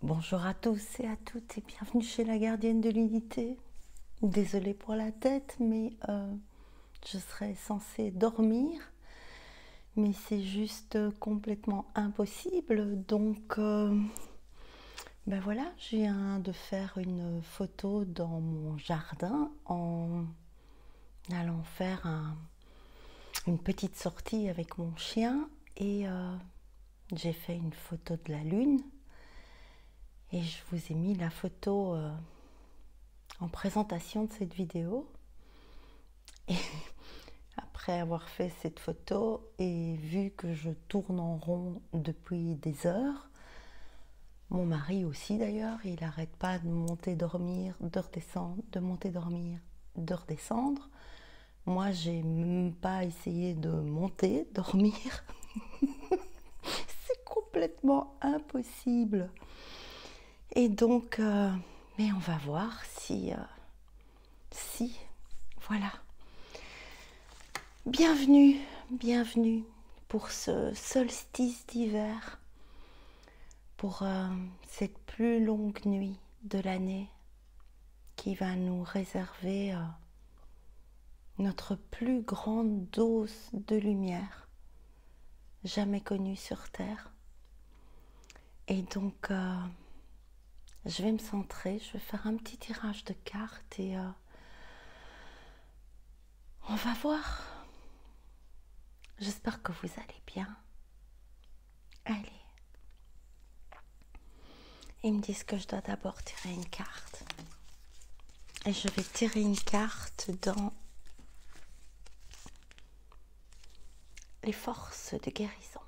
Bonjour à tous et à toutes et bienvenue chez la gardienne de l'unité. Désolée pour la tête, mais je serais censée dormir, mais c'est juste complètement impossible. Donc, ben voilà, je viens de faire une photo dans mon jardin en allant faire une petite sortie avec mon chien et j'ai fait une photo de la lune. Et je vous ai mis la photo en présentation de cette vidéo. Et après avoir fait cette photo et vu que je tourne en rond depuis des heures, mon mari aussi d'ailleurs, il n'arrête pas de monter dormir, de redescendre, de monter dormir, de redescendre. Moi, j'ai même pas essayé de monter, dormir. C'est complètement impossible. Et donc, mais on va voir si, voilà. Bienvenue, bienvenue pour ce solstice d'hiver, pour cette plus longue nuit de l'année qui va nous réserver notre plus grande dose de lumière jamais connue sur Terre. Et donc, je vais me centrer, je vais faire un petit tirage de cartes et on va voir. J'espère que vous allez bien. Allez. Ils me disent que je dois d'abord tirer une carte. Et je vais tirer une carte dans les forces de guérison.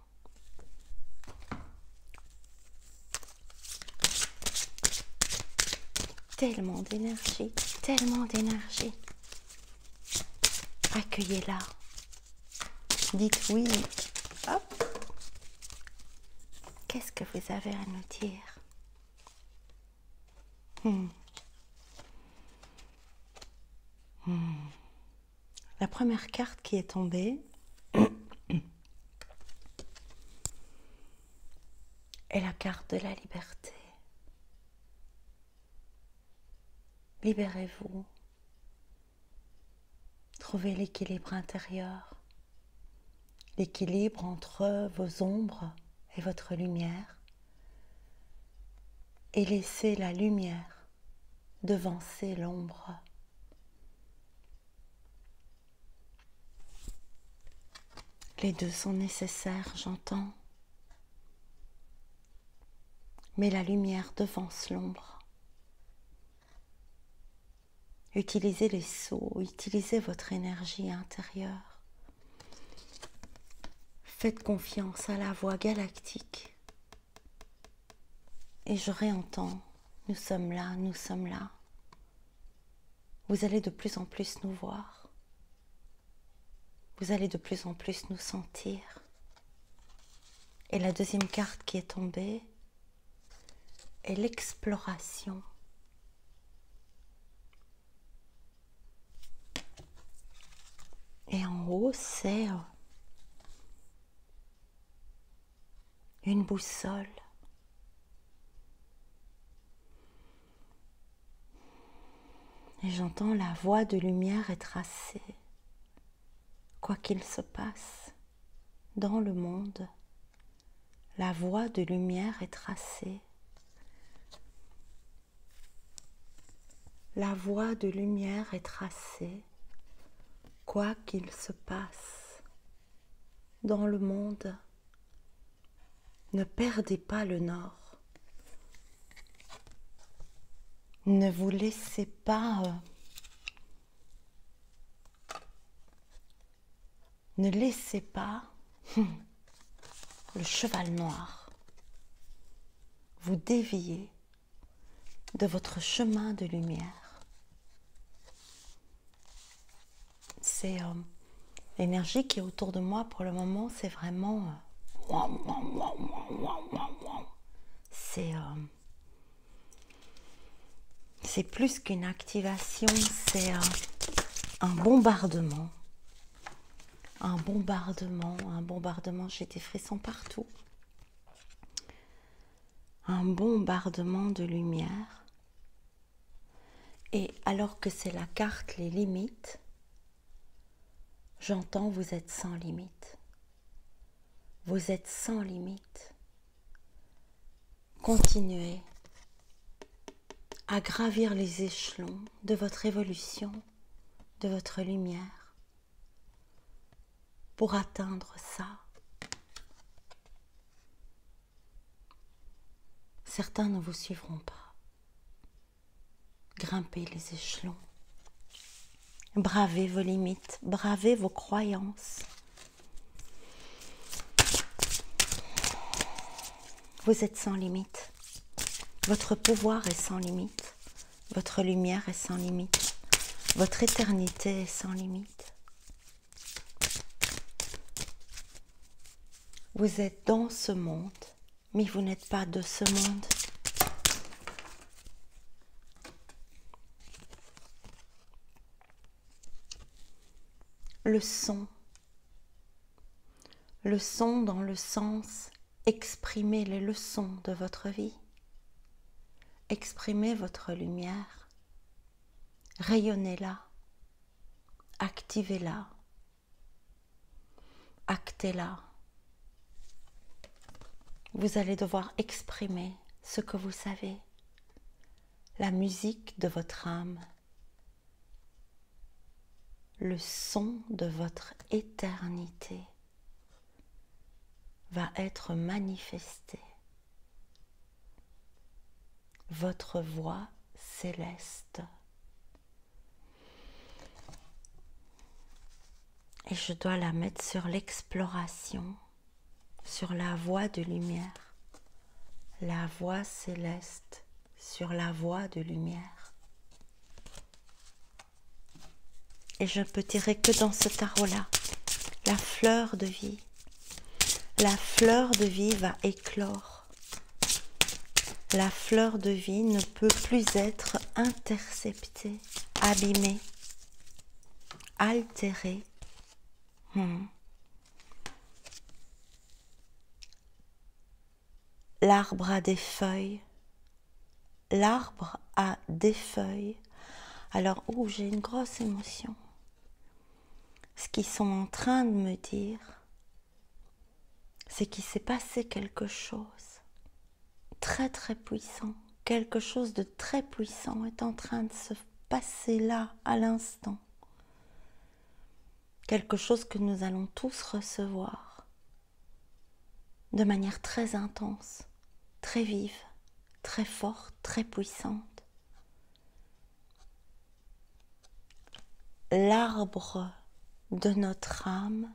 Tellement d'énergie, tellement d'énergie. Accueillez-la. Dites oui. Hop. Qu'est-ce que vous avez à nous dire? La première carte qui est tombée est la carte de la liberté. Libérez-vous. Trouvez l'équilibre intérieur, l'équilibre entre vos ombres et votre lumière, et laissez la lumière devancer l'ombre. Les deux sont nécessaires, j'entends, mais la lumière devance l'ombre. Utilisez les sceaux, utilisez votre énergie intérieure. Faites confiance à la voix galactique. Et je réentends, nous sommes là, nous sommes là. Vous allez de plus en plus nous voir. Vous allez de plus en plus nous sentir. Et la deuxième carte qui est tombée est l'exploration. Et en haut, c'est une boussole. Et j'entends la voie de lumière est tracée. Quoi qu'il se passe dans le monde, la voie de lumière est tracée. La voie de lumière est tracée. Quoi qu'il se passe dans le monde, ne perdez pas le nord. Ne vous laissez pas... ne laissez pas le cheval noir vous dévier de votre chemin de lumière. C'est l'énergie qui est autour de moi pour le moment, c'est vraiment... c'est plus qu'une activation, c'est un bombardement. Un bombardement, j'ai des frissons partout. un bombardement de lumière. Et alors que c'est la carte les limites, j'entends vous êtes sans limite. Vous êtes sans limite. Continuez à gravir les échelons de votre évolution, de votre lumière, pour atteindre ça. Certains ne vous suivront pas. Grimpez les échelons. Bravez vos limites, bravez vos croyances. Vous êtes sans limite. Votre pouvoir est sans limite. Votre lumière est sans limite. Votre éternité est sans limite. Vous êtes dans ce monde, mais vous n'êtes pas de ce monde. Le son dans le sens, exprimez les leçons de votre vie. Exprimez votre lumière, rayonnez-la, activez-la, actez-la. Vous allez devoir exprimer ce que vous savez, la musique de votre âme, le son de votre éternité va être manifesté. Votre voix céleste. Et je dois la mettre sur l'exploration, sur la voie de lumière. La voie céleste sur la voie de lumière. Et je ne peux tirer que dans ce tarot-là, la fleur de vie. La fleur de vie va éclore. La fleur de vie ne peut plus être interceptée, abîmée, altérée. L'arbre a des feuilles. L'arbre a des feuilles. Alors, j'ai une grosse émotion. Ce qu'ils sont en train de me dire, c'est qu'il s'est passé quelque chose très très puissant. Quelque chose de très puissant est en train de se passer là, à l'instant. Quelque chose que nous allons tous recevoir de manière très intense, très vive, très forte, très puissante. L'arbre de notre âme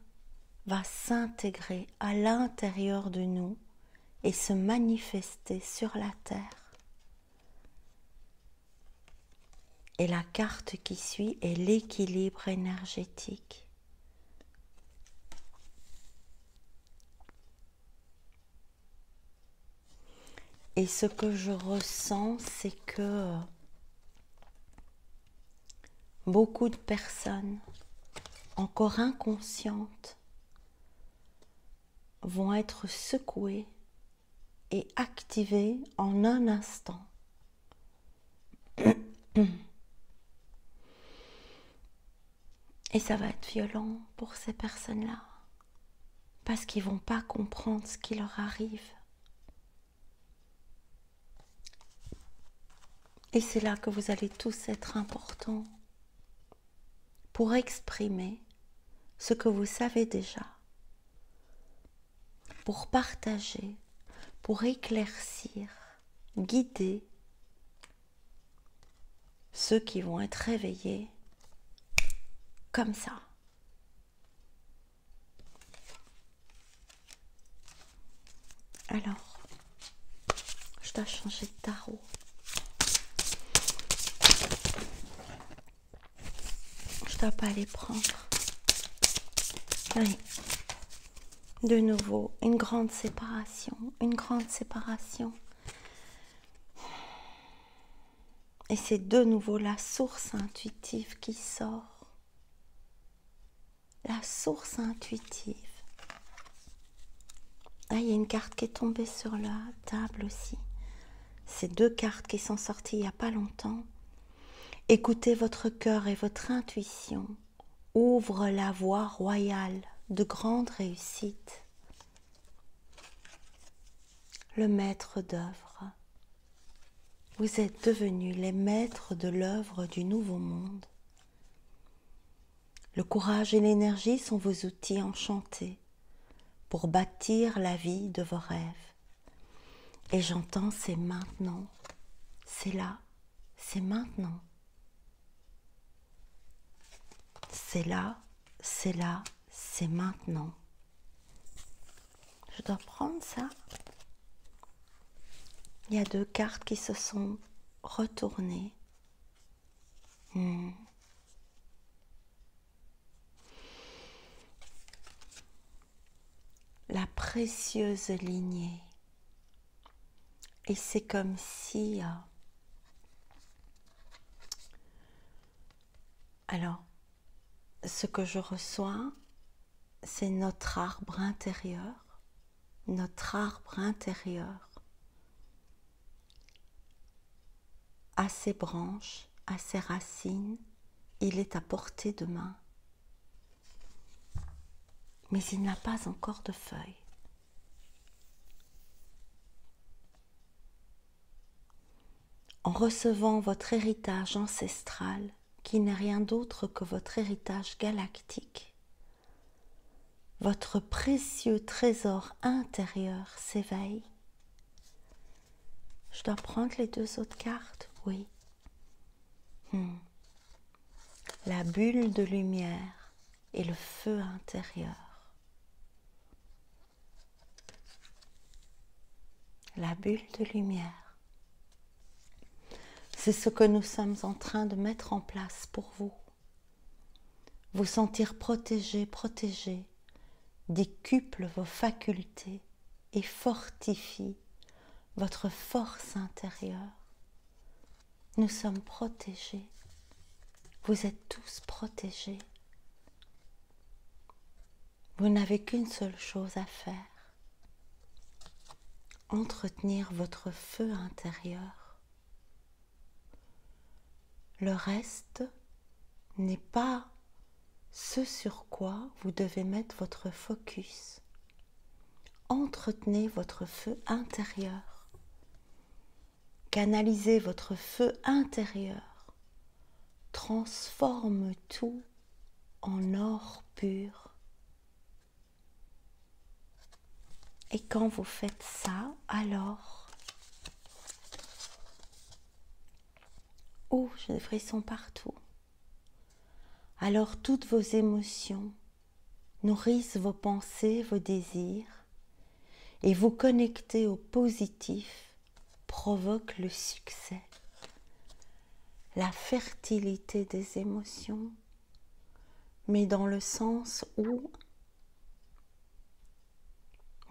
va s'intégrer à l'intérieur de nous et se manifester sur la terre. Et la carte qui suit est l'équilibre énergétique. Et ce que je ressens, c'est que beaucoup de personnes, encore inconscientes, vont être secouées et activées en un instant. Et ça va être violent pour ces personnes-là, parce qu'ils ne vont pas comprendre ce qui leur arrive. Et c'est là que vous allez tous être importants pour exprimer ce que vous savez déjà, pour partager, pour éclaircir, guider ceux qui vont être réveillés comme ça. Alors, je dois changer de tarot. Je ne dois pas les prendre. Oui. De nouveau, une grande séparation, une grande séparation. Et c'est de nouveau la source intuitive qui sort. La source intuitive. Ah, il y a une carte qui est tombée sur la table aussi. ces deux cartes qui sont sorties il n'y a pas longtemps. Écoutez votre cœur et votre intuition. Ouvre la voie royale de grande réussite. Le maître d'œuvre. Vous êtes devenus les maîtres de l'œuvre du nouveau monde. Le courage et l'énergie sont vos outils enchantés pour bâtir la vie de vos rêves. Et j'entends, c'est maintenant, c'est là, c'est maintenant. C'est là, c'est là, c'est maintenant. Je dois prendre ça. Il y a deux cartes qui se sont retournées. La précieuse lignée. Et c'est comme si... Alors, ce que je reçois, c'est notre arbre intérieur. Notre arbre intérieur a ses branches, a ses racines, il est à portée de main. Mais il n'a pas encore de feuilles. En recevant votre héritage ancestral, qui n'est rien d'autre que votre héritage galactique, votre précieux trésor intérieur s'éveille. Je dois prendre les deux autres cartes, oui. La bulle de lumière et le feu intérieur. La bulle de lumière. C'est ce que nous sommes en train de mettre en place pour vous. Vous sentir protégé, protégé, décuple vos facultés et fortifie votre force intérieure. Nous sommes protégés. Vous êtes tous protégés. Vous n'avez qu'une seule chose à faire. Entretenir votre feu intérieur. Le reste n'est pas ce sur quoi vous devez mettre votre focus. Entretenez votre feu intérieur. Canalisez votre feu intérieur. Transforme tout en or pur. Et quand vous faites ça, alors... Oh, j'ai des frissons partout. Alors toutes vos émotions nourrissent vos pensées, vos désirs, et vous connecter au positif provoque le succès, la fertilité des émotions, mais dans le sens où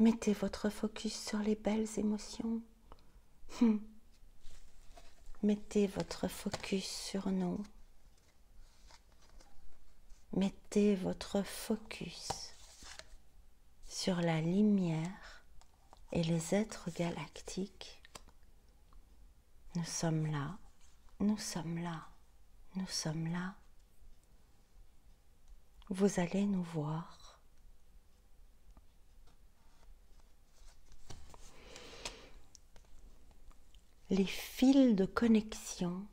mettez votre focus sur les belles émotions. Mettez votre focus sur nous. Mettez votre focus sur la lumière et les êtres galactiques. Nous sommes là, nous sommes là, nous sommes là. Vous allez nous voir. Les fils de connexion.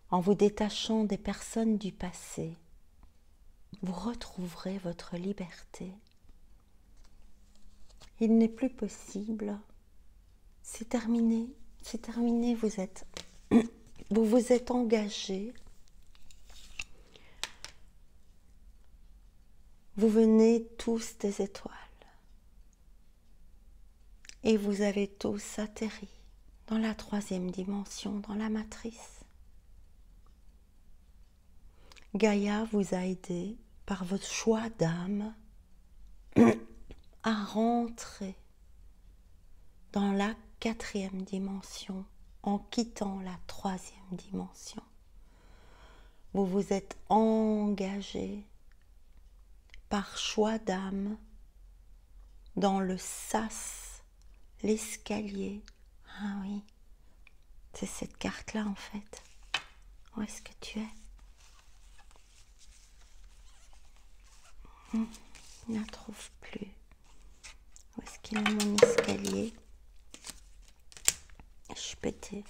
En vous détachant des personnes du passé, vous retrouverez votre liberté. Il n'est plus possible. C'est terminé, vous vous êtes engagé. Vous venez tous des étoiles. Et vous avez tous atterri dans la 3e dimension, dans la matrice. Gaïa vous a aidé par votre choix d'âme à rentrer dans la 4e dimension en quittant la 3e dimension. Vous vous êtes engagé par choix d'âme dans le sas, l'escalier. Ah oui, c'est cette carte-là en fait. Où est-ce que tu es? Je ne la trouve plus. Où est-ce qu'il est mon escalier? Je suis pétée.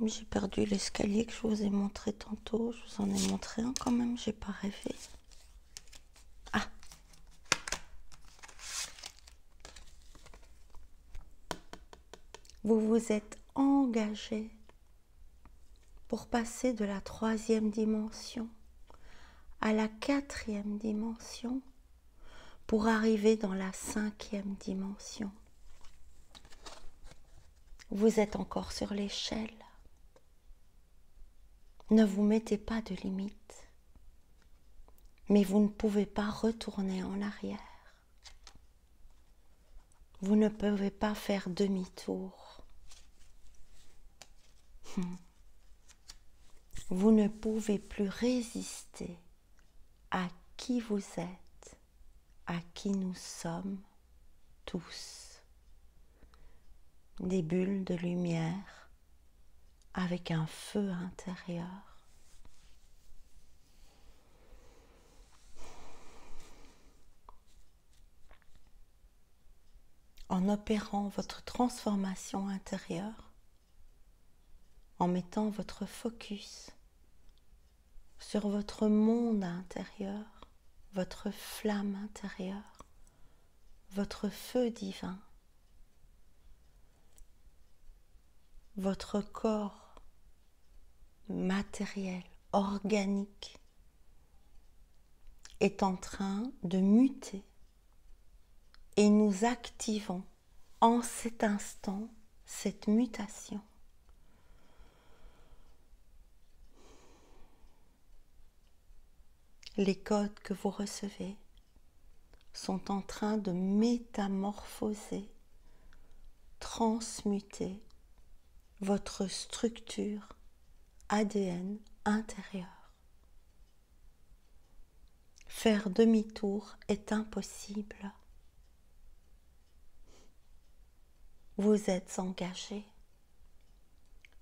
J'ai perdu l'escalier que je vous ai montré tantôt. Je vous en ai montré un quand même, j'ai pas rêvé. Ah! Vous vous êtes engagé pour passer de la 3e dimension à la 4e dimension pour arriver dans la 5e dimension. Vous êtes encore sur l'échelle. Ne vous mettez pas de limite, mais vous ne pouvez pas retourner en arrière. Vous ne pouvez pas faire demi-tour. Vous ne pouvez plus résister à qui vous êtes, à qui nous sommes tous. Des bulles de lumière avec un feu intérieur. En opérant votre transformation intérieure, en mettant votre focus sur votre monde intérieur, votre flamme intérieure, votre feu divin, votre corps matériel, organique, est en train de muter et nous activons en cet instant cette mutation. Les codes que vous recevez sont en train de métamorphoser, transmuter votre structure ADN intérieure. Faire demi-tour est impossible. Vous êtes engagé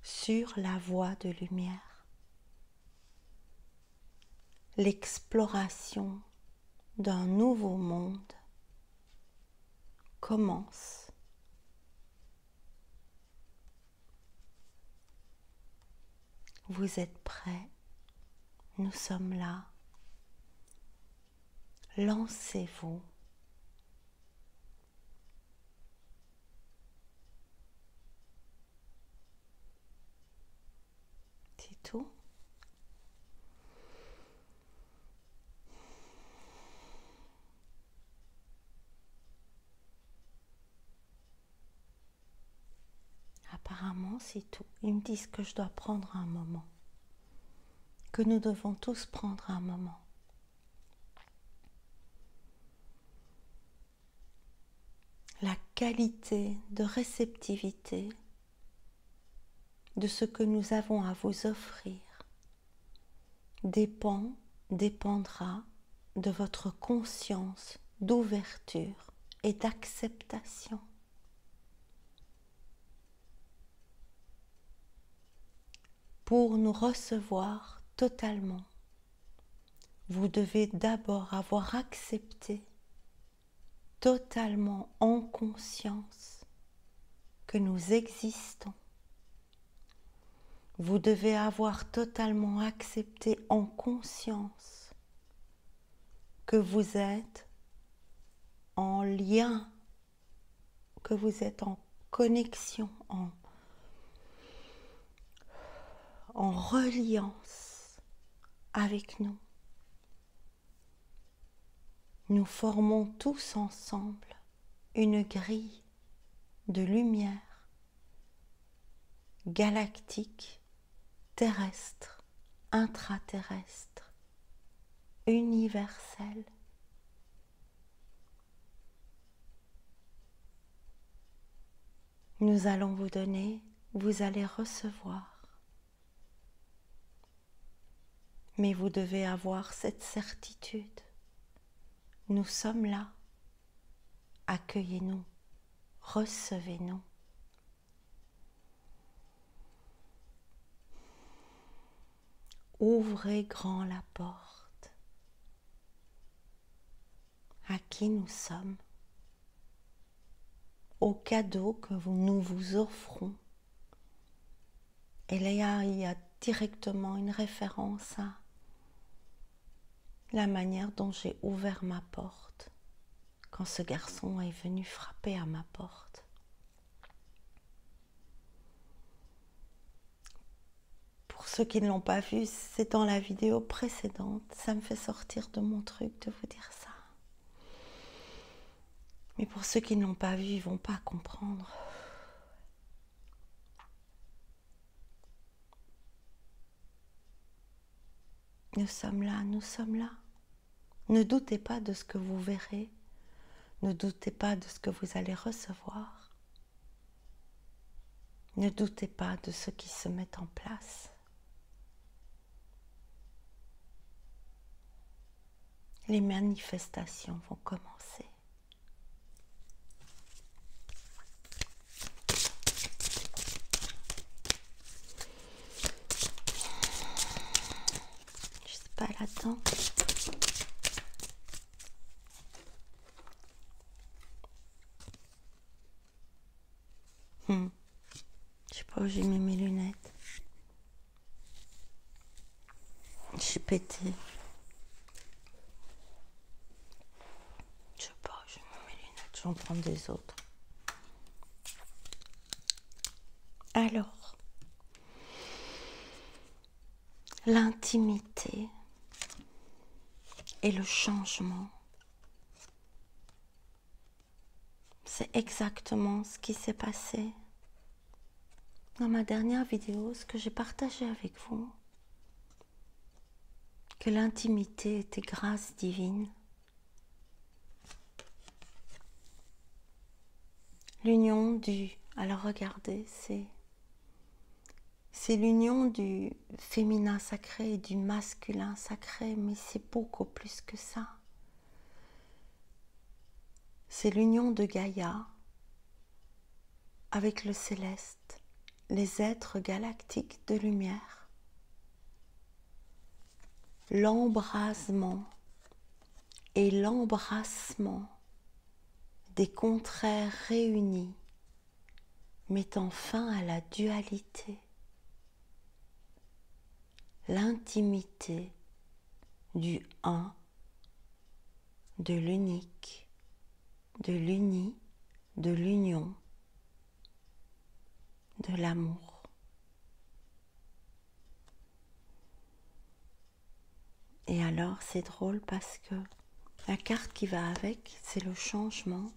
sur la voie de lumière. L'exploration d'un nouveau monde commence. Vous êtes prêts? Nous sommes là. Lancez-vous. C'est tout. Apparemment, c'est tout. Ils me disent que je dois prendre un moment. Que nous devons tous prendre un moment. La qualité de réceptivité de ce que nous avons à vous offrir dépendra de votre conscience d'ouverture et d'acceptation. Pour nous recevoir totalement, vous devez d'abord avoir accepté totalement en conscience que nous existons. Vous devez avoir totalement accepté en conscience que vous êtes en lien, que vous êtes en connexion, en reliance avec nous. Nous formons tous ensemble une grille de lumière galactique, terrestre, intraterrestre, universelle. Nous allons vous donner, vous allez recevoir. Mais vous devez avoir cette certitude. Nous sommes là accueillez-nous, recevez-nous. Ouvrez grand la porte à qui nous sommes, au cadeau que nous vous offrons. Et là, il y a directement une référence à la manière dont j'ai ouvert ma porte quand ce garçon est venu frapper à ma porte. Pour ceux qui ne l'ont pas vu, c'est dans la vidéo précédente. Ça me fait sortir de mon truc de vous dire ça. Mais pour ceux qui ne l'ont pas vu, ils ne vont pas comprendre. Nous sommes là, nous sommes là. Ne doutez pas de ce que vous verrez. Ne doutez pas de ce que vous allez recevoir. Ne doutez pas de ce qui se met en place. Les manifestations vont commencer. Je sais pas là-dedans. Je sais pas où j'ai mis mes lunettes. Je suis pétée. Je sais pas, je mets mes lunettes, je vais en prendre des autres. Alors, l'intimité et le changement, c'est exactement ce qui s'est passé dans ma dernière vidéo, ce que j'ai partagé avec vous, que l'intimité était grâce divine. L'union du... Alors regardez, c'est l'union du féminin sacré et du masculin sacré, mais c'est beaucoup plus que ça. C'est l'union de Gaïa avec le céleste, les êtres galactiques de lumière. L'embrasement et l'embrassement des contraires réunis, mettant fin à la dualité. L'intimité du un, de l'unique, de l'uni, de l'union, de l'amour. Et alors c'est drôle parce que la carte qui va avec, c'est le changement.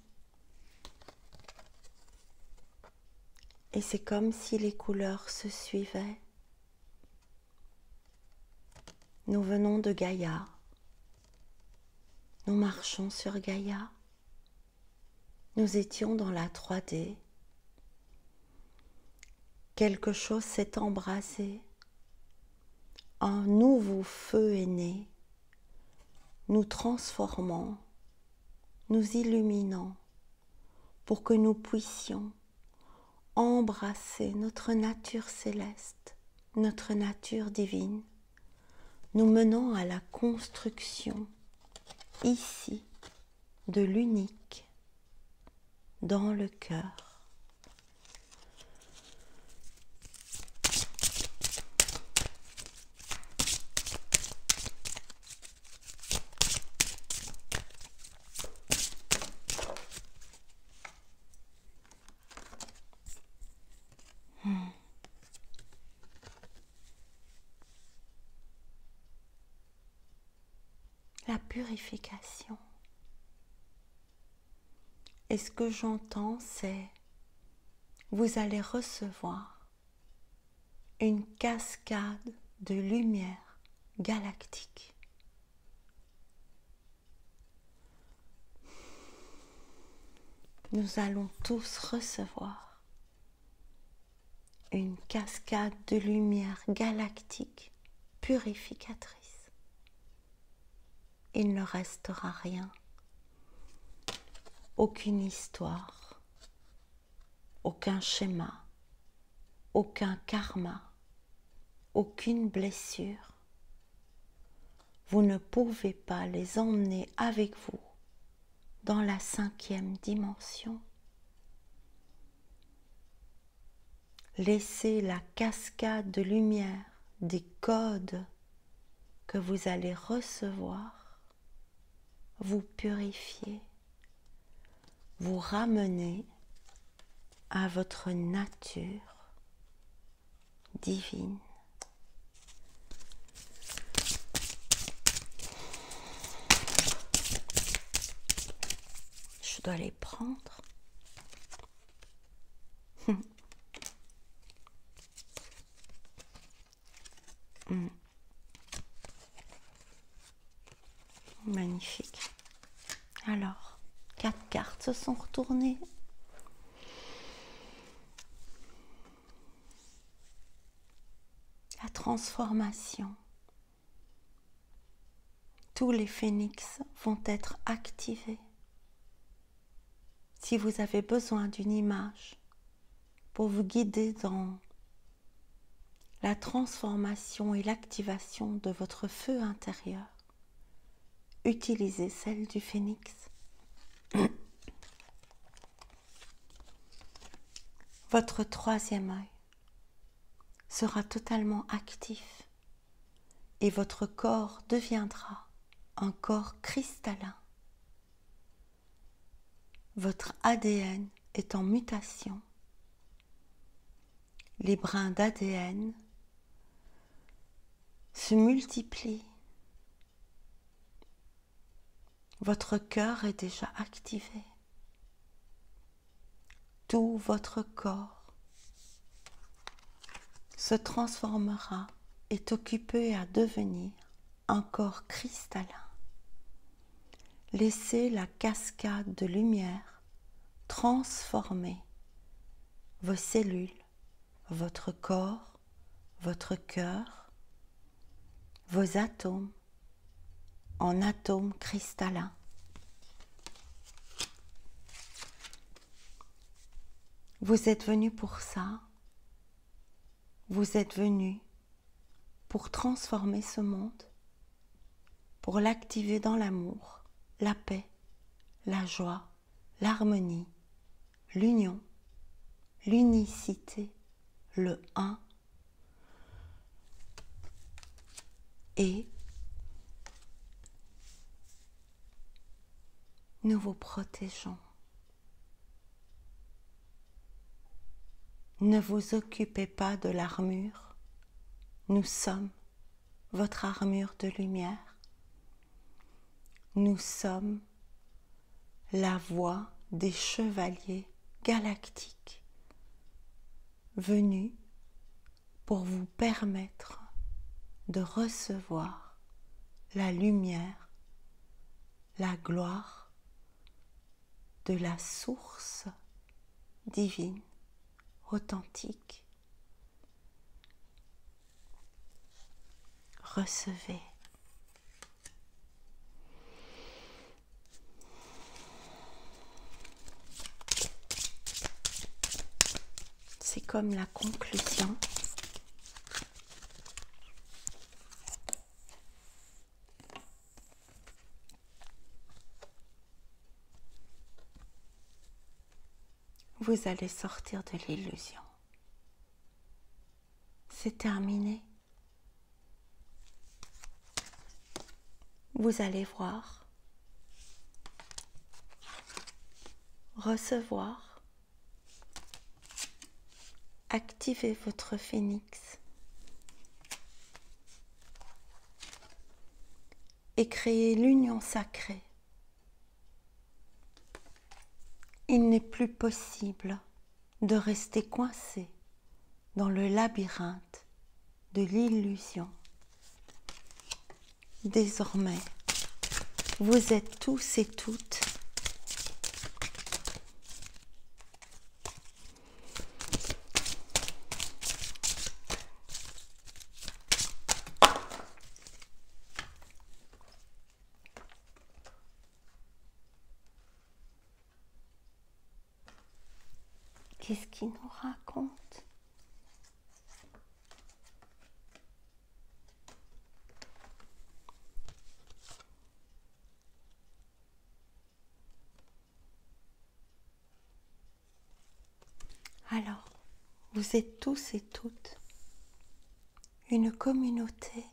Et c'est comme si les couleurs se suivaient. Nous venons de Gaïa. Nous marchons sur Gaïa. Nous étions dans la 3D. Quelque chose s'est embrasé. Un nouveau feu est né, nous transformant, nous illuminant, pour que nous puissions embrasser notre nature céleste, notre nature divine, nous menant à la construction, ici, de l'unique, dans le cœur. La purification. Et ce que j'entends, c'est vous allez recevoir une cascade de lumière galactique. Nous allons tous recevoir une cascade de lumière galactique purificatrice. Il ne restera rien. aucune histoire, aucun schéma, aucun karma, aucune blessure. Vous ne pouvez pas les emmener avec vous dans la 5e dimension. Laissez la cascade de lumière des codes que vous allez recevoir vous purifier, vous ramener à votre nature divine. Je dois les prendre. Magnifique. Alors, 4 cartes se sont retournées. La transformation. Tous les phénix vont être activés. Si vous avez besoin d'une image pour vous guider dans la transformation et l'activation de votre feu intérieur, utilisez celle du phénix. Votre 3e œil sera totalement actif et votre corps deviendra un corps cristallin. Votre ADN est en mutation. Les brins d'ADN se multiplient. Votre cœur est déjà activé. Tout votre corps se transformera, est occupé à devenir un corps cristallin. Laissez la cascade de lumière transformer vos cellules, votre corps, votre cœur, vos atomes en atomes cristallins. Vous êtes venu pour ça. Vous êtes venu pour transformer ce monde, pour l'activer dans l'amour, la paix, la joie, l'harmonie, l'union, l'unicité, le un. Et nous vous protégeons. Ne vous occupez pas de l'armure. Nous sommes votre armure de lumière. Nous sommes la voix des chevaliers galactiques venus pour vous permettre de recevoir la lumière, la gloire de la source divine, authentique. Recevez. C'est comme la conclusion. Vous allez sortir de l'illusion. C'est terminé. Vous allez voir, recevoir, activer votre phénix et créer l'union sacrée. Il n'est plus possible de rester coincé dans le labyrinthe de l'illusion. Désormais, vous êtes tous et toutes Qu'est-ce qu'il nous raconte? Alors, vous êtes tous et toutes une communauté.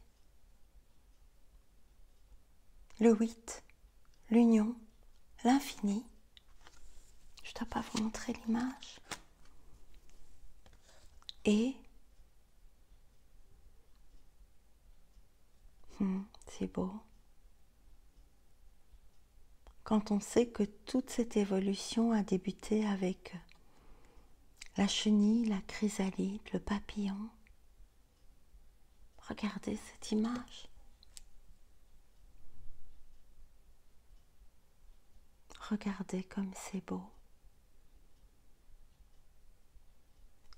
Le 8, l'union, l'infini. Je ne dois pas vous montrer l'image. Et c'est beau. Quand on sait que toute cette évolution a débuté avec la chenille, la chrysalide, le papillon. Regardez cette image. Regardez comme c'est beau.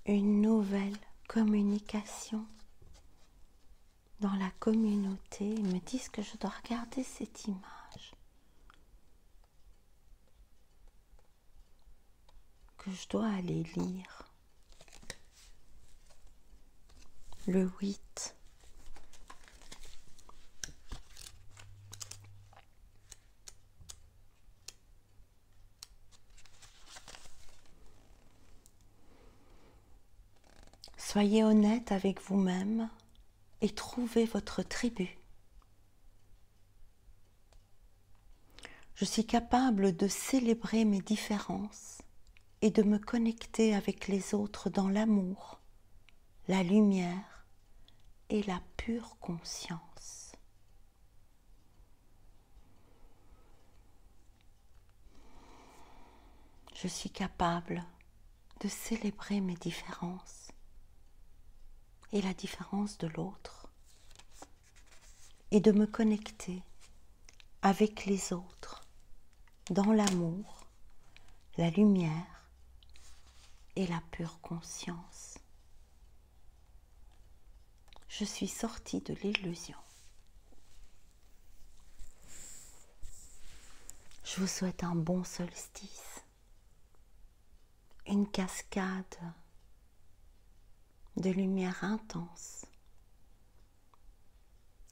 Une nouvelle communication dans la communauté. Ils me disent que je dois regarder cette image. Que je dois aller lire. Le 8. Soyez honnête avec vous-même et trouvez votre tribu. Je suis capable de célébrer mes différences et de me connecter avec les autres dans l'amour, la lumière et la pure conscience. Je suis capable de célébrer mes différences et la différence de l'autre et de me connecter avec les autres dans l'amour, la lumière et la pure conscience. Je suis sortie de l'illusion. Je vous souhaite un bon solstice, une cascade de lumière intense,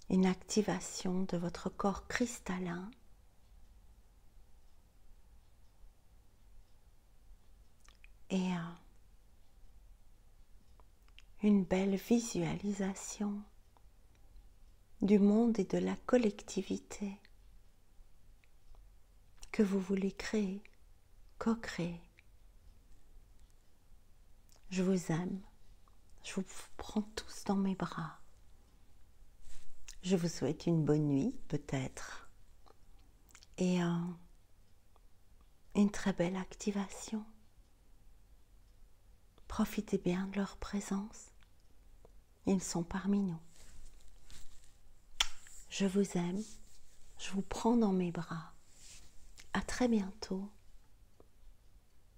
une activation de votre corps cristallin et une belle visualisation du monde et de la collectivité que vous voulez créer, co-créer. Je vous aime, je vous prends tous dans mes bras. Je vous souhaite une bonne nuit, peut-être, et une très belle activation. Profitez bien de leur présence. Ils sont parmi nous. Je vous aime, je vous prends dans mes bras. À très bientôt.